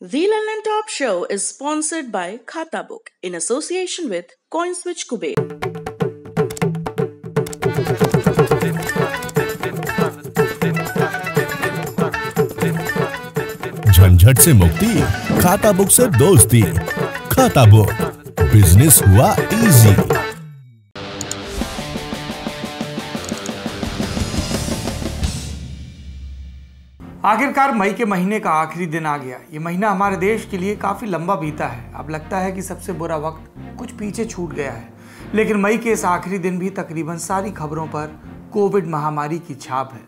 The London Top Show is sponsored by Khatabook in association with CoinSwitch Kuber. झंझट से मुक्ति, खाता book से दोस्ती। खाता बुक, बिजनेस हुआ इजी। आखिरकार मई के महीने का आखिरी दिन आ गया। ये महीना हमारे देश के लिए काफ़ी लंबा बीता है। अब लगता है कि सबसे बुरा वक्त कुछ पीछे छूट गया है, लेकिन मई के इस आखिरी दिन भी तकरीबन सारी खबरों पर कोविड महामारी की छाप है।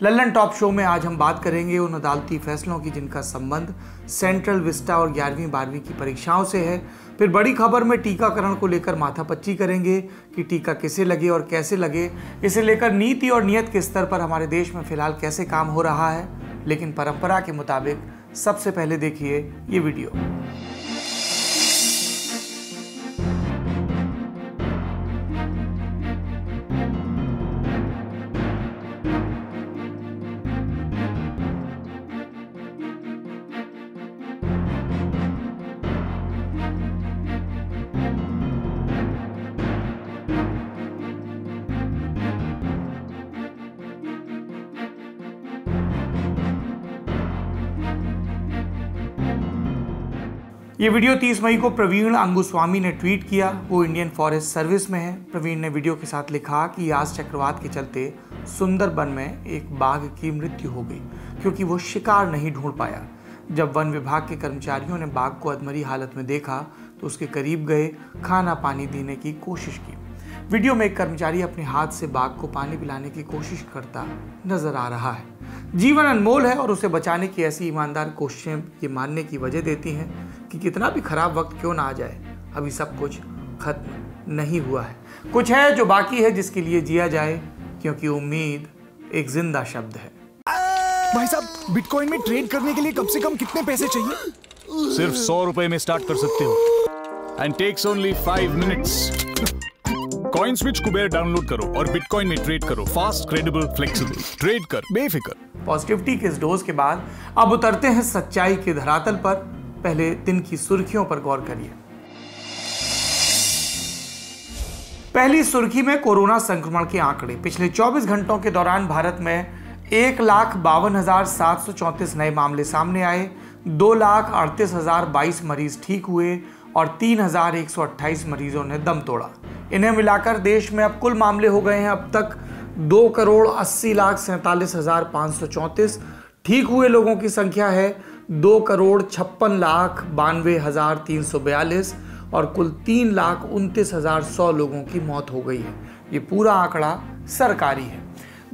लल्लन टॉप शो में आज हम बात करेंगे उन अदालती फैसलों की जिनका संबंध सेंट्रल विस्टा और 11वीं 12वीं की परीक्षाओं से है। फिर बड़ी खबर में टीकाकरण को लेकर माथापच्ची करेंगे कि टीका किसे लगे और कैसे लगे। इसे लेकर नीति और नियत के स्तर पर हमारे देश में फिलहाल कैसे काम हो रहा है, लेकिन परंपरा के मुताबिक सबसे पहले देखिए ये वीडियो। ये वीडियो 30 मई को प्रवीण अंगुस्वामी ने ट्वीट किया। वो इंडियन फॉरेस्ट सर्विस में है। प्रवीण ने वीडियो के साथ लिखा कि यास चक्रवात के चलते सुंदरबन में एक बाघ की मृत्यु हो गई क्योंकि वो शिकार नहीं ढूंढ पाया। जब वन विभाग के कर्मचारियों ने बाघ को अधमरी हालत में देखा तो उसके करीब गए, खाना पानी देने की कोशिश की। वीडियो में एक कर्मचारी अपने हाथ से बाघ को पानी पिलाने की कोशिश करता नजर आ रहा है। जीवन अनमोल है और उसे बचाने की ऐसी ईमानदार कोशिशें ये मानने की वजह देती हैं कि कितना भी खराब वक्त क्यों ना आ जाए, अभी सब कुछ खत्म नहीं हुआ है। कुछ है जो बाकी है जिसके लिए जिया जाए, क्योंकि उम्मीद एक जिंदा शब्द है। भाई साहब, बिटकॉइन में ट्रेड करने के लिए कम से कम कितने पैसे चाहिए? सिर्फ 100 रुपए में स्टार्ट कर सकते हो and takes only 5 minutes. CoinSwitch Kuber download करो और बिटकॉइन में ट्रेड करो। Fast, credible, flexible. ट्रेड कर बेफिक्र। पॉजिटिविटी के इस डोज के बाद अब उतरते हैं सच्चाई के धरातल पर। पहले दिन की सुर्खियों पर गौर करिए। पहली सुर्खी में कोरोना संक्रमण के आंकड़े। पिछले 24 घंटों के दौरान भारत में 1,52,734 नए मामले सामने आए। 2,38,022 मरीज ठीक हुए और 3,128 मरीजों ने दम तोड़ा। इन्हें मिलाकर देश में अब कुल मामले हो गए हैं अब तक 2,80,47,534। ठीक हुए लोगों की संख्या है 2,56,92,342 और कुल 3,29,100 लोगों की मौत हो गई है। ये पूरा आंकड़ा सरकारी है।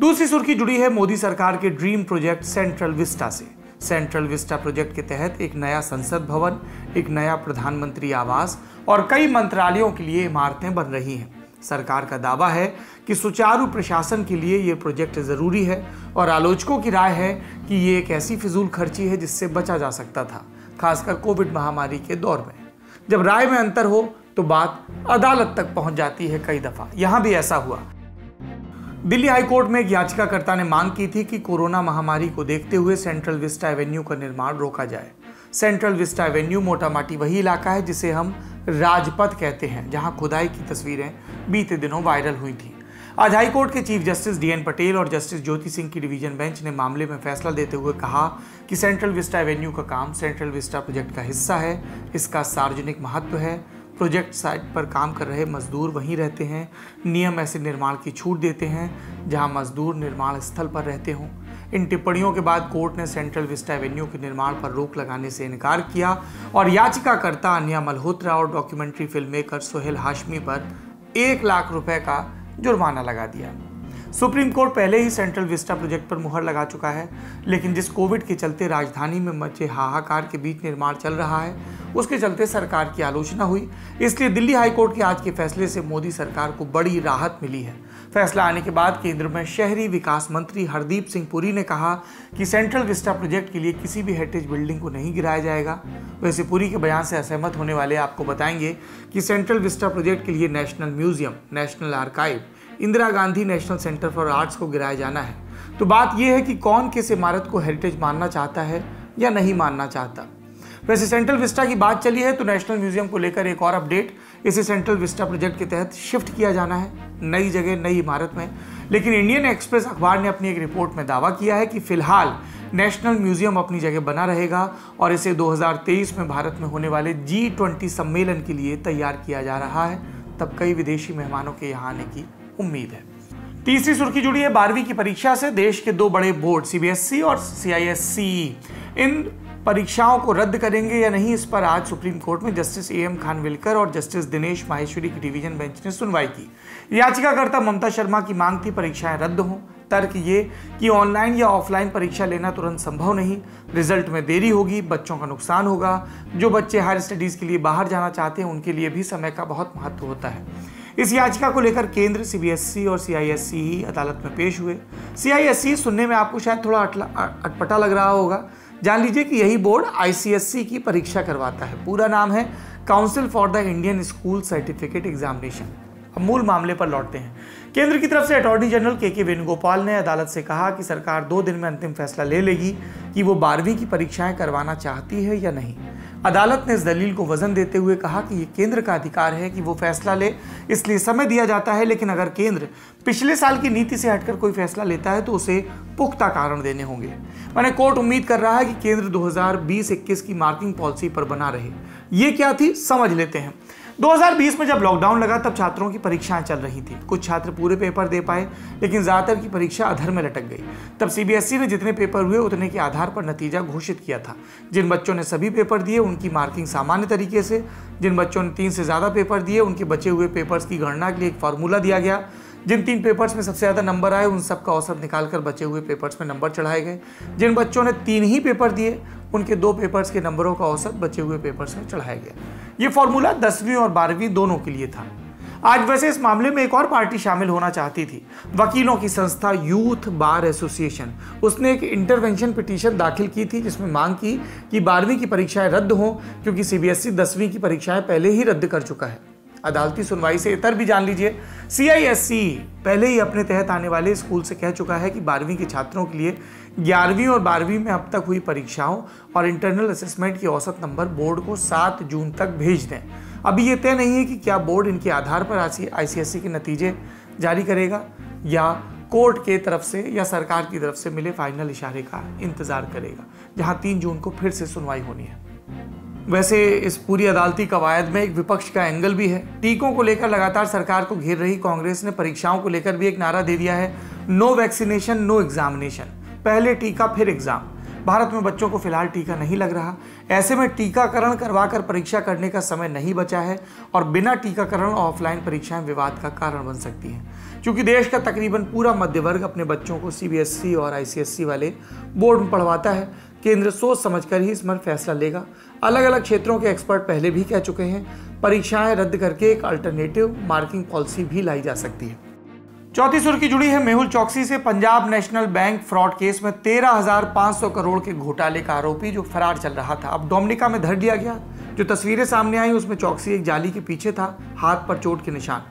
दूसरी सुर्खी जुड़ी है मोदी सरकार के ड्रीम प्रोजेक्ट सेंट्रल विस्टा से। सेंट्रल विस्टा प्रोजेक्ट के तहत एक नया संसद भवन, एक नया प्रधानमंत्री आवास और कई मंत्रालयों के लिए इमारतें बन रही हैं। सरकार का दावा है कि सुचारू प्रशासन के लिए ये प्रोजेक्ट जरूरी है और आलोचकों की राय है कि ये एक ऐसी फिजूल खर्ची है जिससे बचा जा सकता था, खासकर कोविड महामारी के दौर में। जब राय में अंतर हो तो बात अदालत तक पहुंच जाती है कई दफा। यहां भी ऐसा हुआ। दिल्ली हाईकोर्ट में एक याचिकाकर्ता ने मांग की थी कि कोरोना महामारी को देखते हुए सेंट्रल विस्टा एवेन्यू का निर्माण रोका जाए। सेंट्रल विस्टा एवेन्यू मोटामाटी वही इलाका है जिसे हम राजपथ कहते हैं, जहां खुदाई की तस्वीरें बीते दिनों वायरल हुई थी। आज हाईकोर्ट के चीफ जस्टिस DN पटेल और जस्टिस ज्योति सिंह की डिवीजन बेंच ने मामले में फैसला देते हुए कहा कि सेंट्रल विस्टा एवेन्यू का काम सेंट्रल विस्टा प्रोजेक्ट का हिस्सा है। इसका सार्वजनिक महत्व है। प्रोजेक्ट साइट पर काम कर रहे मजदूर वहीं रहते हैं। नियम ऐसे निर्माण की छूट देते हैं जहां मजदूर निर्माण स्थल पर रहते हों। इन टिप्पणियों के बाद कोर्ट ने सेंट्रल विस्टा एवेन्यू के निर्माण पर रोक लगाने से इनकार किया और याचिकाकर्ता अन्या मल्होत्रा और documentary film maker Sohail Hashmi पर 1 लाख रुपए का जुर्माना लगा दिया। सुप्रीम कोर्ट पहले ही सेंट्रल विस्टा प्रोजेक्ट पर मुहर लगा चुका है, लेकिन जिस कोविड के चलते राजधानी में मचे हाहाकार के बीच निर्माण चल रहा है, उसके चलते सरकार की आलोचना हुई। इसलिए दिल्ली हाईकोर्ट के आज के फैसले से मोदी सरकार को बड़ी राहत मिली है। फैसला आने के बाद केंद्र में शहरी विकास मंत्री हरदीप सिंह पुरी ने कहा कि सेंट्रल विस्टा प्रोजेक्ट के लिए किसी भी हेरिटेज बिल्डिंग को नहीं गिराया जाएगा। वैसे पुरी के बयान से असहमत होने वाले आपको बताएंगे कि सेंट्रल विस्टा प्रोजेक्ट के लिए national museum, national archive, Indira Gandhi national centre for arts को गिराया जाना है। तो बात यह है कि कौन किस इमारत को हेरिटेज मानना चाहता है या नहीं मानना चाहता। वैसे सेंट्रल विस्टा की बात चली है तो नेशनल म्यूजियम को लेकर एक और अपडेट, इसे सेंट्रल विस्टा प्रोजेक्ट के तहत शिफ्ट किया जाना है नई जगह, नई इमारत में। लेकिन इंडियन एक्सप्रेस अखबार ने अपनी एक रिपोर्ट में दावा किया है कि फिलहाल नेशनल म्यूजियम अपनी जगह बना रहेगा और इसे 2023 में भारत में होने वाले G20 सम्मेलन के लिए तैयार किया जा रहा है। तब कई विदेशी मेहमानों के यहाँ आने की उम्मीद है। तीसरी सुर्खी जुड़ी है 12वीं की परीक्षा से। देश के दो बड़े बोर्ड CBSE और CISE इन परीक्षाओं को रद्द करेंगे या नहीं, इस पर आज सुप्रीम कोर्ट में जस्टिस AM खानविलकर और जस्टिस दिनेश माहेश्वरी की डिवीजन बेंच ने सुनवाई की। याचिकाकर्ता ममता शर्मा की मांग थी परीक्षाएं रद्द हों। तर्क ये कि ऑनलाइन या ऑफलाइन परीक्षा लेना तुरंत संभव नहीं, रिजल्ट में देरी होगी, बच्चों का नुकसान होगा। जो बच्चे हायर स्टडीज के लिए बाहर जाना चाहते हैं उनके लिए भी समय का बहुत महत्व होता है। इस याचिका को लेकर केंद्र, CBSE और CISE अदालत में पेश हुए। CISE सुनने में आपको शायद थोड़ा अटपटा लग रहा होगा। जान लीजिए कि यही बोर्ड ICSE की परीक्षा करवाता है। पूरा नाम है council for the Indian school certificate examination. अब मूल मामले पर लौटते हैं। केंद्र की तरफ से अटॉर्नी जनरल KK वेणुगोपाल ने अदालत से कहा कि सरकार 2 दिन में अंतिम फैसला ले लेगी कि वो 12वीं की परीक्षाएं करवाना चाहती है या नहीं। अदालत ने इस दलील को वजन देते हुए कहा कि ये केंद्र का अधिकार है कि वो फैसला ले, इसलिए समय दिया जाता है। लेकिन अगर केंद्र पिछले साल की नीति से हटकर कोई फैसला लेता है तो उसे पुख्ता कारण देने होंगे। मैंने कोर्ट उम्मीद कर रहा है कि केंद्र 2020-21 की मार्किंग पॉलिसी पर बना रहे। ये क्या थी समझ लेते हैं। 2020 में जब लॉकडाउन लगा तब छात्रों की परीक्षाएं चल रही थी। कुछ छात्र पूरे पेपर दे पाए लेकिन ज़्यादातर की परीक्षा अधर में लटक गई। तब CBSE ने जितने पेपर हुए उतने के आधार पर नतीजा घोषित किया था। जिन बच्चों ने सभी पेपर दिए उनकी मार्किंग सामान्य तरीके से, जिन बच्चों ने 3 से ज़्यादा पेपर दिए उनके बचे हुए पेपर्स की गणना के लिए एक फार्मूला दिया गया। जिन 3 पेपर्स में सबसे ज़्यादा नंबर आए उन सब का औसत निकालकर बचे हुए पेपर्स में नंबर चढ़ाए गए। जिन बच्चों ने 3 ही पेपर दिए उनके 2 पेपर्स के नंबरों का औसत बचे हुए पेपर्स में चढ़ाया गया। ये फॉर्मूला 10वीं और 12वीं दोनों के लिए था। आज वैसे इस मामले में एक और पार्टी शामिल होना चाहती थी, वकीलों की संस्था यूथ बार एसोसिएशन। उसने एक इंटरवेंशन पिटीशन दाखिल की थी जिसमें मांग की कि 12वीं की परीक्षाएं रद्द हों क्योंकि CBSE 10वीं की परीक्षाएं पहले ही रद्द कर चुका है। अदालती सुनवाई से इतर भी जान लीजिए। CISE पहले ही अपने तहत आने वाले स्कूल से कह चुका है कि 12वीं के छात्रों के लिए 11वीं और 12वीं में अब तक हुई परीक्षाओं और इंटरनल असेसमेंट के औसत नंबर बोर्ड को 7 जून तक भेज दें। अभी ये तय नहीं है कि क्या बोर्ड इनके आधार पर ICSE के नतीजे जारी करेगा या कोर्ट के तरफ से या सरकार की तरफ से मिले फाइनल इशारे का इंतजार करेगा, जहां 3 जून को फिर से सुनवाई होनी है। वैसे इस पूरी अदालती कवायद में एक विपक्ष का एंगल भी है। टीकों को लेकर लगातार सरकार को घेर रही कांग्रेस ने परीक्षाओं को लेकर भी एक नारा दे दिया है, नो वैक्सीनेशन नो एग्जामिनेशन, पहले टीका फिर एग्जाम। भारत में बच्चों को फिलहाल टीका नहीं लग रहा। ऐसे में टीकाकरण करवाकर परीक्षा करने का समय नहीं बचा है और बिना टीकाकरण ऑफलाइन परीक्षाएं विवाद का कारण बन सकती हैं। क्योंकि देश का तकरीबन पूरा मध्य वर्ग अपने बच्चों को CBSE और ICSE वाले बोर्ड में पढ़वाता है, केंद्र सोच समझकर ही इस पर फैसला लेगा। अलग अलग क्षेत्रों के एक्सपर्ट पहले भी कह चुके हैं, परीक्षाएं रद्द करके एक अल्टरनेटिव मार्किंग पॉलिसी भी लाई जा सकती है। चौथी सुर्खी जुड़ी है मेहुल चौकसी से। Punjab national bank fraud case में 13,500 करोड़ के घोटाले का आरोपी जो फरार चल रहा था अब डोमिनिका में धर लिया गया। जो तस्वीरें सामने आई उसमें चौकसी एक जाली के पीछे था, हाथ पर चोट के निशान।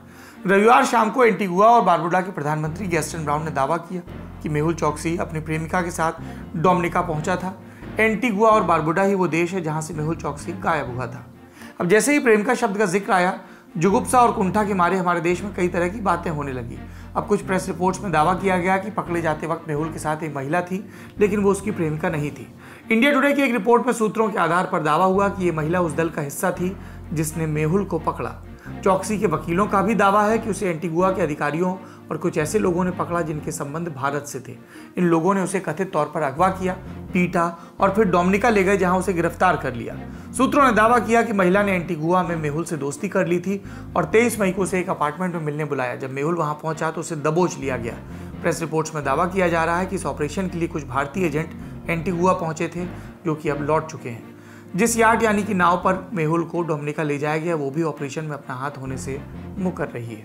रविवार शाम को एंटीगुआ और बारबुडा के प्रधानमंत्री गैस्टन ब्राउन ने दावा किया कि मेहुल चौकसी अपनी प्रेमिका के साथ डोमिनिका पहुंचा था। एंटीगुआ और बारबुडा ही वो देश है जहां से मेहुल चौकसी गायब हुआ था। अब जैसे ही प्रेमिका शब्द का जिक्र आया, जुगुप्सा और कुंठा के मारे हमारे देश में कई तरह की बातें होने लगी। अब कुछ प्रेस रिपोर्ट्स में दावा किया गया कि पकड़े जाते वक्त मेहुल के साथ एक महिला थी, लेकिन वो उसकी प्रेमिका नहीं थी। इंडिया टुडे की एक रिपोर्ट में सूत्रों के आधार पर दावा हुआ कि ये महिला उस दल का हिस्सा थी जिसने मेहुल को पकड़ा। चौकसी के वकीलों का भी दावा है कि उसे एंटीगुआ के अधिकारियों और कुछ ऐसे लोगों ने पकड़ा जिनके संबंध भारत से थे। इन लोगों ने उसे कथित तौर पर अगवा किया, पीटा और फिर डोमिनिका ले गए जहां उसे गिरफ्तार कर लिया। सूत्रों ने दावा किया कि महिला ने एंटीगुआ में मेहुल से दोस्ती कर ली थी और 23 मई को उसे एक अपार्टमेंट में मिलने बुलाया। जब मेहुल वहां पहुंचा तो उसे दबोच लिया गया। प्रेस रिपोर्ट्स में दावा किया जा रहा है कि इस ऑपरेशन के लिए कुछ भारतीय एजेंट एंटीगुआ पहुंचे थे जो कि अब लौट चुके हैं। जिस यार्ड यानी कि नाव पर मेहुल को डोमिनिका ले जाया गया वो भी ऑपरेशन में अपना हाथ होने से मुकर रही है।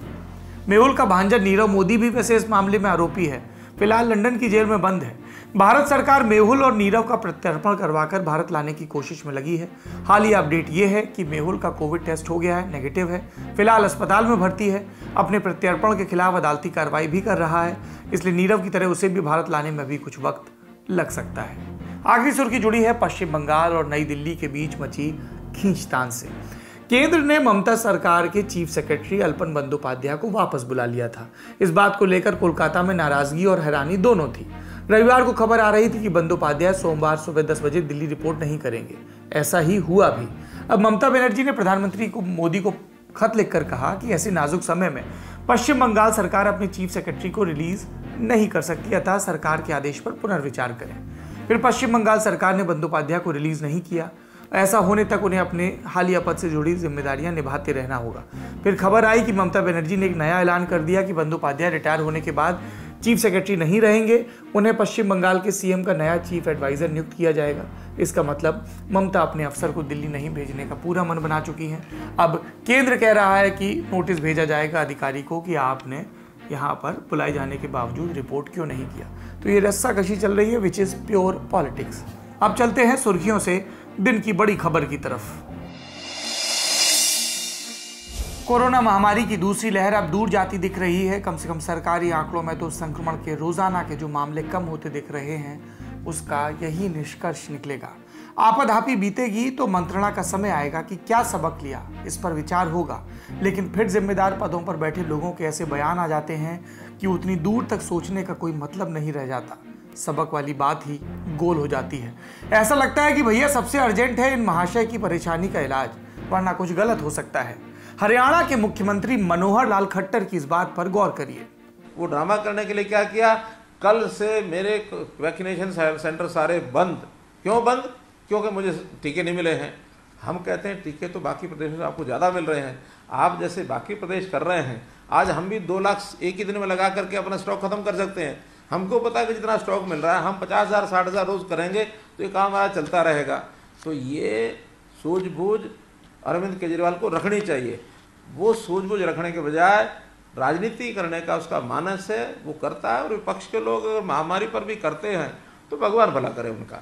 मेहुल का भांजा नीरव मोदी भी वैसे इस मामले में आरोपी है, फिलहाल लंदन की जेल में बंद है। भारत सरकार मेहुल और नीरव का प्रत्यर्पण करवाकर भारत लाने की कोशिश में लगी है। हालिया अपडेट ये है कि मेहुल का कोविड टेस्ट हो गया है, नेगेटिव है, फिलहाल अस्पताल में भर्ती है, अपने प्रत्यर्पण के खिलाफ अदालती कार्रवाई भी कर रहा है, इसलिए नीरव की तरह उसे भी भारत लाने में भी कुछ वक्त लग सकता है। आखिरी सुर्खी जुड़ी है पश्चिम बंगाल और नई दिल्ली के बीच मची खींचतान से। केंद्र ने ममता सरकार के चीफ सेक्रेटरी अल्पन बंदोपाध्याय को वापस बुला लिया था। इस बात को लेकर कोलकाता में नाराजगी और हैरानी दोनों थी। रविवार को खबर आ रही थी कि बंदोपाध्याय सोमवार सुबह 10 बजे दिल्ली रिपोर्ट नहीं करेंगे। ऐसा ही हुआ भी। अब ममता बनर्जी ने प्रधानमंत्री मोदी को खत लिखकर कहा कि ऐसे नाजुक समय में पश्चिम बंगाल सरकार अपने चीफ सेक्रेटरी को रिलीज नहीं कर सकती, अतः सरकार के आदेश पर पुनर्विचार करें। फिर पश्चिम बंगाल सरकार ने बंदोपाध्याय को रिलीज नहीं किया। ऐसा होने तक उन्हें अपने हालिया पद से जुड़ी जिम्मेदारियां निभाते रहना होगा। फिर खबर आई कि ममता बनर्जी ने एक नया ऐलान कर दिया कि बंदोपाध्याय रिटायर होने के बाद चीफ सेक्रेटरी नहीं रहेंगे, उन्हें पश्चिम बंगाल के सीएम का नया चीफ एडवाइजर नियुक्त किया जाएगा। इसका मतलब ममता अपने अफसर को दिल्ली नहीं भेजने का पूरा मन बना चुकी हैं। अब केंद्र कह रहा है कि नोटिस भेजा जाएगा अधिकारी को कि आपने यहाँ पर बुलाए जाने के बावजूद रिपोर्ट क्यों नहीं किया। तो ये रस्साकशी चल रही है, विच इज प्योर पॉलिटिक्स। अब चलते हैं सुर्खियों से दिन की बड़ी खबर की तरफ। कोरोना महामारी की दूसरी लहर अब दूर जाती दिख रही है। कम से कम सरकारी आंकड़ों में तो संक्रमण के रोजाना के जो मामले कम होते दिख रहे हैं, उसका यही निष्कर्ष निकलेगा। आपाधापी बीतेगी तो मंत्रणा का समय आएगा कि क्या सबक लिया, इस पर विचार होगा। लेकिन फिर जिम्मेदार पदों पर बैठे लोगों के ऐसे बयान आ जाते हैं कि उतनी दूर तक सोचने का कोई मतलब नहीं रह जाता। सबक वाली बात ही गोल हो जाती है। ऐसा लगता है कि भैया सबसे अर्जेंट है इन महाशय की परेशानी का इलाज, वरना कुछ गलत हो सकता है। हरियाणा के मुख्यमंत्री मनोहर लाल खट्टर की इस बात पर गौर करिए। वो ड्रामा करने के लिए क्या किया, कल से मेरे वैक्सीनेशन सेंटर सारे बंद। क्यों बंद? क्योंकि मुझे टीके नहीं मिले हैं। हम कहते हैं टीके तो बाकी प्रदेशों से आपको ज़्यादा मिल रहे हैं, आप जैसे बाकी प्रदेश कर रहे हैं। आज हम भी 2 लाख एक ही दिन में लगा करके अपना स्टॉक खत्म कर सकते हैं। हमको पता है कि जितना स्टॉक मिल रहा है, हम 50,000 60,000 रोज करेंगे तो ये काम हमारा चलता रहेगा। तो ये सूझबूझ अरविंद केजरीवाल को रखनी चाहिए। वो सूझबूझ रखने के बजाय राजनीति करने का उसका मानस है, वो करता है। और विपक्ष के लोग अगर महामारी पर भी करते हैं तो भगवान भला करे उनका।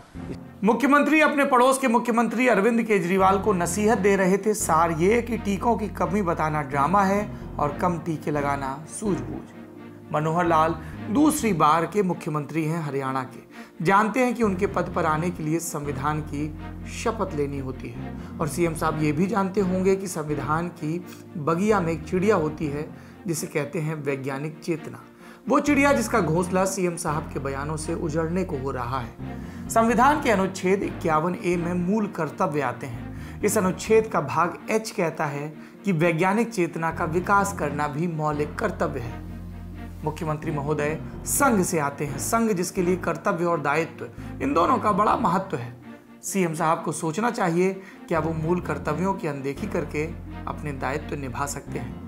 मुख्यमंत्री अपने पड़ोस के मुख्यमंत्री अरविंद केजरीवाल को नसीहत दे रहे थे। सार ये कि टीकों की कमी बताना ड्रामा है और कम टीके लगाना सूझबूझ। मनोहर लाल दूसरी बार के मुख्यमंत्री हैं हरियाणा के। जानते हैं कि उनके पद पर आने के लिए संविधान की शपथ लेनी होती है। और सीएम साहब ये भी जानते होंगे कि संविधान की बगिया में एक चिड़िया होती है जिसे कहते हैं वैज्ञानिक चेतना। वो चिड़िया जिसका घोंसला सीएम साहब के बयानों से उजड़ने को हो रहा है। संविधान के अनुच्छेद 51A में मूल कर्तव्य आते हैं। इस अनुच्छेद का भाग H कहता है कि वैज्ञानिक चेतना का विकास करना भी मौलिक कर्तव्य है। मुख्यमंत्री महोदय संघ से आते हैं, संघ जिसके लिए कर्तव्य और दायित्व इन दोनों का बड़ा महत्व है। सीएम साहब को सोचना चाहिए क्या वो मूल कर्तव्यों की अनदेखी करके अपने दायित्व निभा सकते हैं।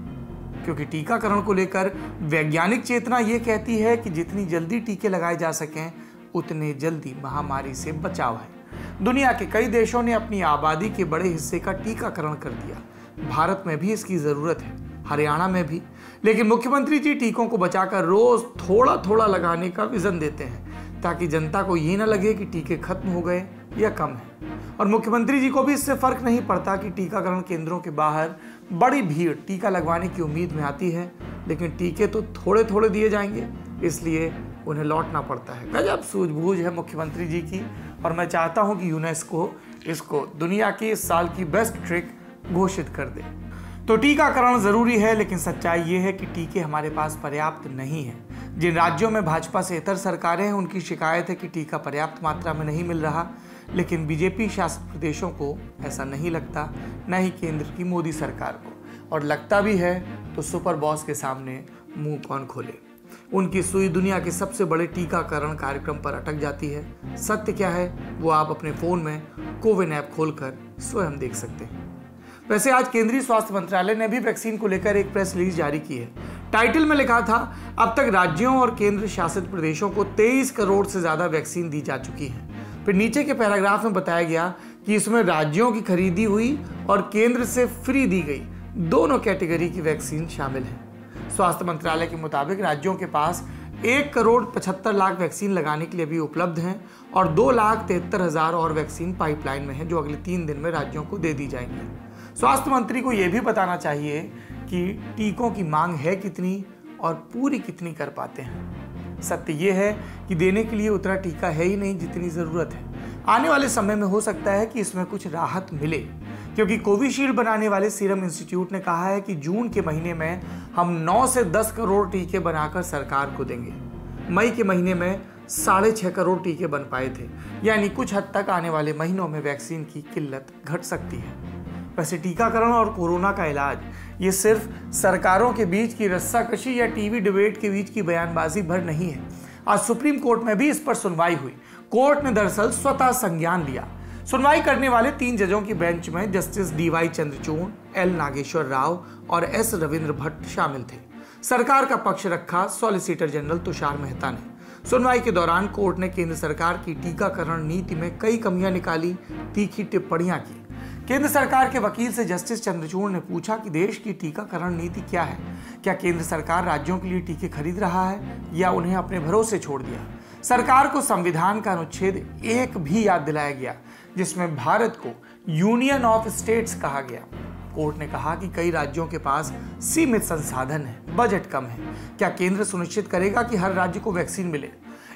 क्योंकि टीकाकरण को लेकर वैज्ञानिक चेतना ये कहती है कि जितनी जल्दी टीके लगाए जा सकें उतने जल्दी महामारी से बचाव है। दुनिया के कई देशों ने अपनी आबादी के बड़े हिस्से का टीकाकरण कर दिया। भारत में भी इसकी जरूरत है, हरियाणा में भी। लेकिन मुख्यमंत्री जी टीकों को बचाकर रोज थोड़ा थोड़ा लगाने का विजन देते हैं ताकि जनता को ये ना लगे कि टीके खत्म हो गए या कम है। और मुख्यमंत्री जी को भी इससे फर्क नहीं पड़ता कि टीकाकरण केंद्रों के बाहर बड़ी भीड़ टीका लगवाने की उम्मीद में आती है, लेकिन टीके तो थोड़े थोड़े दिए जाएंगे, इसलिए उन्हें लौटना पड़ता है। गजब सूझबूझ है मुख्यमंत्री जी की। और मैं चाहता हूं कि यूनेस्को इसको दुनिया की इस साल की बेस्ट ट्रिक घोषित कर दे। तो टीकाकरण जरूरी है, लेकिन सच्चाई ये है कि टीके हमारे पास पर्याप्त नहीं है। जिन राज्यों में भाजपा से इतर सरकारें हैं उनकी शिकायत है कि टीका पर्याप्त मात्रा में नहीं मिल रहा, लेकिन बीजेपी शासित प्रदेशों को ऐसा नहीं लगता, न ही केंद्र की मोदी सरकार को। और लगता भी है तो सुपर बॉस के सामने मुंह कौन खोले। उनकी सुई दुनिया के सबसे बड़े टीकाकरण कार्यक्रम पर अटक जाती है। सत्य क्या है वो आप अपने फोन में कोविन ऐप खोलकर स्वयं देख सकते हैं। वैसे आज केंद्रीय स्वास्थ्य मंत्रालय ने भी वैक्सीन को लेकर एक प्रेस रिलीज जारी की है। टाइटल में लिखा था, अब तक राज्यों और केंद्र शासित प्रदेशों को 23 करोड़ से ज्यादा वैक्सीन दी जा चुकी है। फिर नीचे के पैराग्राफ में बताया गया कि इसमें राज्यों की खरीदी हुई और केंद्र से फ्री दी गई दोनों कैटेगरी की वैक्सीन शामिल है। स्वास्थ्य मंत्रालय के मुताबिक राज्यों के पास 1,75,00,000 वैक्सीन लगाने के लिए भी उपलब्ध हैं और 2,73,000 और वैक्सीन पाइपलाइन में है, जो अगले 3 दिन में राज्यों को दे दी जाएंगी। स्वास्थ्य मंत्री को यह भी बताना चाहिए कि टीकों की मांग है कितनी और पूरी कितनी कर पाते हैं। सत्य यह है कि देने के लिए उतना टीका है ही नहीं जितनी ज़रूरत है। आने वाले समय में हो सकता है कि इसमें कुछ राहत मिले, क्योंकि कोविशील्ड बनाने वाले सीरम इंस्टीट्यूट ने कहा है कि जून के महीने में हम 9 से 10 करोड़ टीके बनाकर सरकार को देंगे। मई के महीने में 6.5 करोड़ टीके बन पाए थे, यानी कुछ हद तक आने वाले महीनों में वैक्सीन की किल्लत घट सकती है। वैसे टीकाकरण और कोरोना का इलाज ये सिर्फ सरकारों के बीच की रस्साकशी या टीवी डिबेट के बीच की बयानबाजी भर नहीं है। आज सुप्रीम कोर्ट में भी इस पर सुनवाई हुई। कोर्ट ने दरअसल स्वतः संज्ञान लिया। सुनवाई करने वाले 3 जजों की बेंच में justice DY Chandrachud, L Nageswara Rao और S रविंद्र भट्ट शामिल थे। सरकार का पक्ष रखा सॉलिसिटर जनरल तुषार मेहता ने। सुनवाई के दौरान कोर्ट ने केंद्र सरकार की टीकाकरण नीति में कई कमियां निकाली, तीखी टिप्पणियां की। केंद्र सरकार के वकील से जस्टिस चंद्रचूड़ ने पूछा कि देश की टीकाकरण नीति क्या है। क्या केंद्र सरकार राज्यों के लिए टीके खरीद रहा है या उन्हें अपने भरोसे छोड़ दिया। सरकार को संविधान का अनुच्छेद 1 भी याद दिलाया गया, जिसमें भारत को यूनियन ऑफ स्टेट्स कहा गया। कोर्ट ने कहा कि कई राज्यों के पास सीमित संसाधन है, बजट कम है। क्या केंद्र सुनिश्चित करेगा कि हर राज्य को वैक्सीन मिले।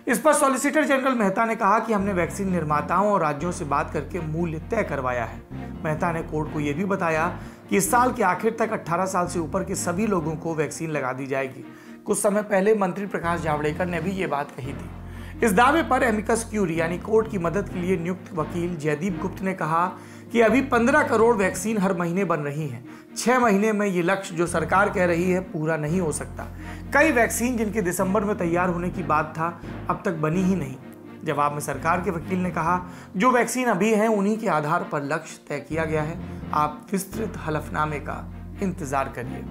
इस पर सॉलिसिटर जनरल मेहता ने कहा कि हमने वैक्सीन निर्माताओं और राज्यों से बात करके मूल्य तय करवाया है। मेहता ने कोर्ट को यह भी बताया कि इस साल के आखिर तक 18 साल से ऊपर के सभी लोगों को वैक्सीन लगा दी जाएगी। कुछ समय पहले मंत्री प्रकाश जावड़ेकर ने भी ये बात कही थी। इस दावे पर एमिकस क्यूरी यानी कोर्ट की मदद के लिए नियुक्त वकील जयदीप गुप्त ने कहा कि अभी 15 करोड़ वैक्सीन हर महीने बन रही है। 6 महीने में ये लक्ष्य जो सरकार कह रही है पूरा नहीं हो सकता। कई वैक्सीन जिनके दिसंबर में तैयार होने की बात था अब तक बनी ही नहीं। जवाब में सरकार के वकील ने कहा जो वैक्सीन अभी है उन्हीं के आधार पर लक्ष्य तय किया गया है। आप विस्तृत हलफनामे का इंतजार करिए।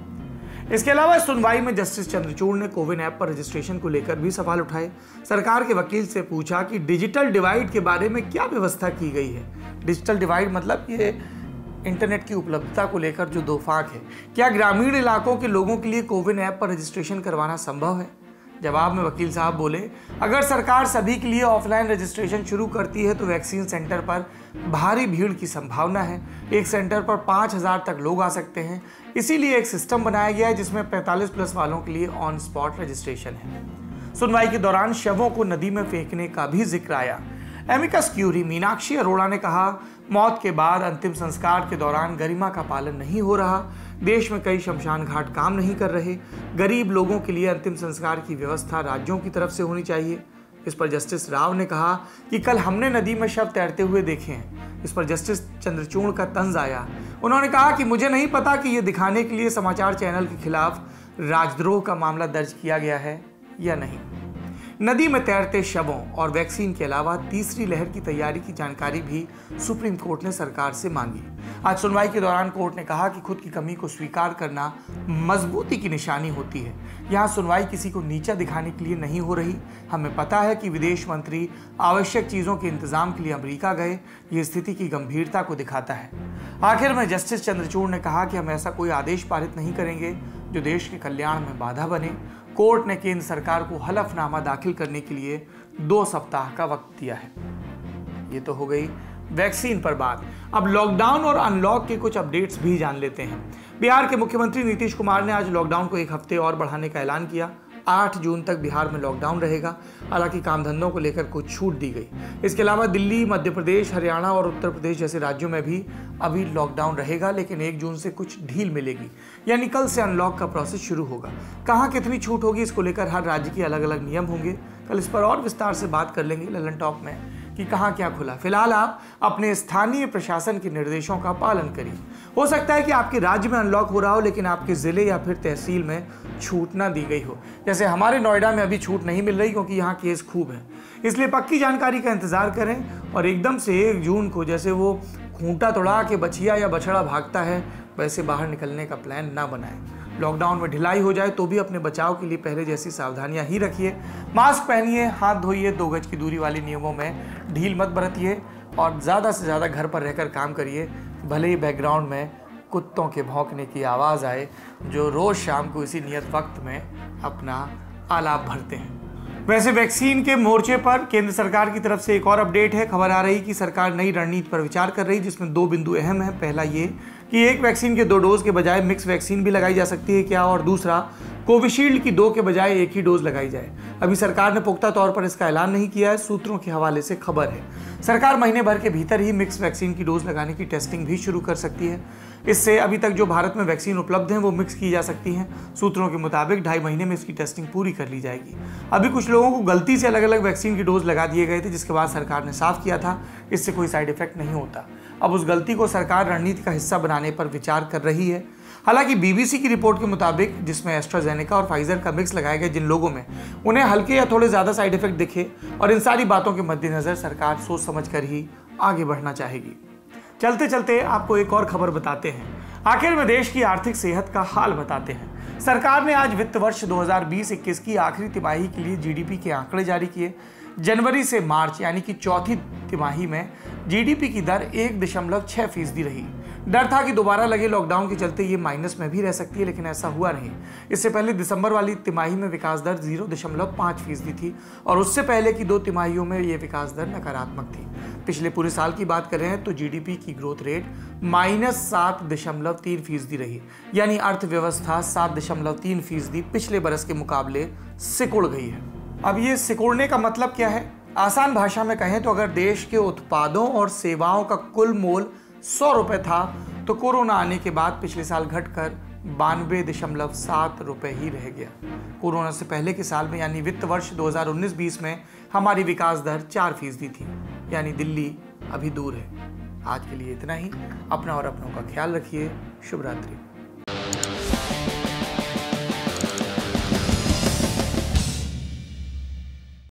इसके अलावा सुनवाई में जस्टिस चंद्रचूड़ ने कोविन ऐप पर रजिस्ट्रेशन को लेकर भी सवाल उठाए। सरकार के वकील से पूछा कि डिजिटल डिवाइड के बारे में क्या व्यवस्था की गई है। डिजिटल डिवाइड मतलब ये इंटरनेट की उपलब्धता को लेकर जो दो फाक है। क्या ग्रामीण इलाकों के लोगों के लिए कोविन ऐप पर रजिस्ट्रेशन करवाना संभव है। जवाब में वकील साहब बोले अगर सरकार सभी के लिए ऑफलाइन रजिस्ट्रेशन शुरू करती है तो वैक्सीन सेंटर पर भारी भीड़ की संभावना है। एक सेंटर पर 5000 तक लोग आ सकते हैं। इसीलिए एक सिस्टम बनाया गया है जिसमें 45+ वालों के लिए ऑन स्पॉट रजिस्ट्रेशन है। सुनवाई के दौरान शवों को नदी में फेंकने का भी जिक्र आया। एमिकस क्यूरी मीनाक्षी अरोड़ा ने कहा मौत के बाद अंतिम संस्कार के दौरान गरिमा का पालन नहीं हो रहा। देश में कई शमशान घाट काम नहीं कर रहे। गरीब लोगों के लिए अंतिम संस्कार की व्यवस्था राज्यों की तरफ से होनी चाहिए। इस पर जस्टिस राव ने कहा कि कल हमने नदी में शव तैरते हुए देखे हैं। इस पर जस्टिस चंद्रचूड़ का तंज आया। उन्होंने कहा कि मुझे नहीं पता कि ये दिखाने के लिए समाचार चैनल के खिलाफ राजद्रोह का मामला दर्ज किया गया है या नहीं। नदी में तैरते शवों और वैक्सीन के अलावा तीसरी लहर की तैयारी की जानकारी भी सुप्रीम कोर्ट ने सरकार से मांगी। आज सुनवाई के दौरान कोर्ट ने कहा कि खुद की कमी को स्वीकार करना मजबूती की निशानी होती है। यहाँ सुनवाई किसी को नीचा दिखाने के लिए नहीं हो रही। हमें पता है कि विदेश मंत्री आवश्यक चीज़ों के इंतजाम के लिए अमेरिका गए। ये स्थिति की गंभीरता को दिखाता है। आखिर में जस्टिस चंद्रचूड़ ने कहा कि हम ऐसा कोई आदेश पारित नहीं करेंगे जो देश के कल्याण में बाधा बने। कोर्ट ने केंद्र सरकार को हलफनामा दाखिल करने के लिए 2 सप्ताह का वक्त दिया है। ये तो हो गई वैक्सीन पर बात। अब लॉकडाउन और अनलॉक के कुछ अपडेट्स भी जान लेते हैं। बिहार के मुख्यमंत्री नीतीश कुमार ने आज लॉकडाउन को 1 हफ्ते और बढ़ाने का ऐलान किया। 8 जून तक बिहार में लॉकडाउन रहेगा। हालांकि काम धंधों को लेकर कुछ छूट दी गई। इसके अलावा दिल्ली, मध्य प्रदेश, हरियाणा और उत्तर प्रदेश जैसे राज्यों में भी अभी लॉकडाउन रहेगा, लेकिन 1 जून से कुछ ढील मिलेगी। यानी कल से अनलॉक का प्रोसेस शुरू होगा। कहाँ कितनी छूट होगी इसको लेकर हर राज्य के अलग अलग नियम होंगे। कल इस पर और विस्तार से बात कर लेंगे ललन टॉक में कि कहाँ क्या खुला। फिलहाल आप अपने स्थानीय प्रशासन के निर्देशों का पालन करिए। हो सकता है कि आपके राज्य में अनलॉक हो रहा हो लेकिन आपके जिले या फिर तहसील में छूट ना दी गई हो। जैसे हमारे नोएडा में अभी छूट नहीं मिल रही क्योंकि यहाँ केस खूब है। इसलिए पक्की जानकारी का इंतजार करें और एकदम से 1 जून को जैसे वो खूंटा तोड़ा के बछिया या बछड़ा भागता है वैसे बाहर निकलने का प्लान ना बनाएं। लॉकडाउन में ढिलाई हो जाए तो भी अपने बचाव के लिए पहले जैसी सावधानियां ही रखिए। मास्क पहनिए, हाथ धोइए, 2 गज की दूरी वाले नियमों में ढील मत बरतिए और ज़्यादा से ज़्यादा घर पर रहकर काम करिए। भले ही बैकग्राउंड में कुत्तों के भौंकने की आवाज़ आए जो रोज़ शाम को इसी नियत वक्त में अपना आलाप भरते हैं। वैसे वैक्सीन के मोर्चे पर केंद्र सरकार की तरफ से एक और अपडेट है। खबर आ रही कि सरकार नई रणनीति पर विचार कर रही, जिसमें 2 बिंदु अहम हैं। पहला ये कि एक वैक्सीन के 2 डोज के बजाय मिक्स वैक्सीन भी लगाई जा सकती है क्या, और दूसरा कोविशील्ड की 2 के बजाय 1 ही डोज लगाई जाए। अभी सरकार ने पुख्ता तौर पर इसका ऐलान नहीं किया है। सूत्रों के हवाले से खबर है सरकार महीने भर के भीतर ही मिक्स वैक्सीन की डोज लगाने की टेस्टिंग भी शुरू कर सकती है। इससे अभी तक जो भारत में वैक्सीन उपलब्ध हैं वो मिक्स की जा सकती हैं। सूत्रों के मुताबिक 2.5 महीने में इसकी टेस्टिंग पूरी कर ली जाएगी। अभी कुछ लोगों को गलती से अलग अलग वैक्सीन की डोज लगा दिए गए थे, जिसके बाद सरकार ने साफ किया था इससे कोई साइड इफेक्ट नहीं होता। अब उस गलती को सरकार रणनीति का हिस्सा बनाने पर विचार कर रही है। हालांकि बीबीसी की रिपोर्ट के मुताबिक, जिसमें एस्ट्राजेनेका और फाइजर का मिक्स लगाए गए जिन लोगों में उन्हें हल्के या थोड़े ज्यादा साइड इफेक्ट दिखे, और इन सारी बातों के मद्देनजर सरकार सोच समझ कर ही आगे बढ़ना चाहेगी। चलते चलते आपको एक और खबर बताते हैं। आखिर में देश की आर्थिक सेहत का हाल बताते हैं। सरकार ने आज वित्त वर्ष 2020-21 की आखिरी तिमाही के लिए जीडीपी के आंकड़े जारी किए। जनवरी से मार्च यानी कि चौथी तिमाही में जीडीपी की दर 1.6% रही। डर था कि दोबारा लगे लॉकडाउन के चलते ये माइनस में भी रह सकती है, लेकिन ऐसा हुआ नहीं। इससे पहले दिसंबर वाली तिमाही में विकास दर 0.5% थी और उससे पहले की 2 तिमाहियों में ये विकास दर नकारात्मक थी। पिछले पूरे साल की बात करें तो जीडीपी की ग्रोथ रेट -7.3% रही, यानी अर्थव्यवस्था 7.3% पिछले बरस के मुकाबले सिकुड़ गई है। अब ये सिकुड़ने का मतलब क्या है? आसान भाषा में कहें तो अगर देश के उत्पादों और सेवाओं का कुल मोल 100 रुपए था तो कोरोना आने के बाद पिछले साल घटकर 92.7 रुपए ही रह गया। कोरोना से पहले के साल में यानी वित्त वर्ष 2019-20 में हमारी विकास दर 4% थी, यानी दिल्ली अभी दूर है। आज के लिए इतना ही। अपना और अपनों का ख्याल रखिए। शुभ रात्रि।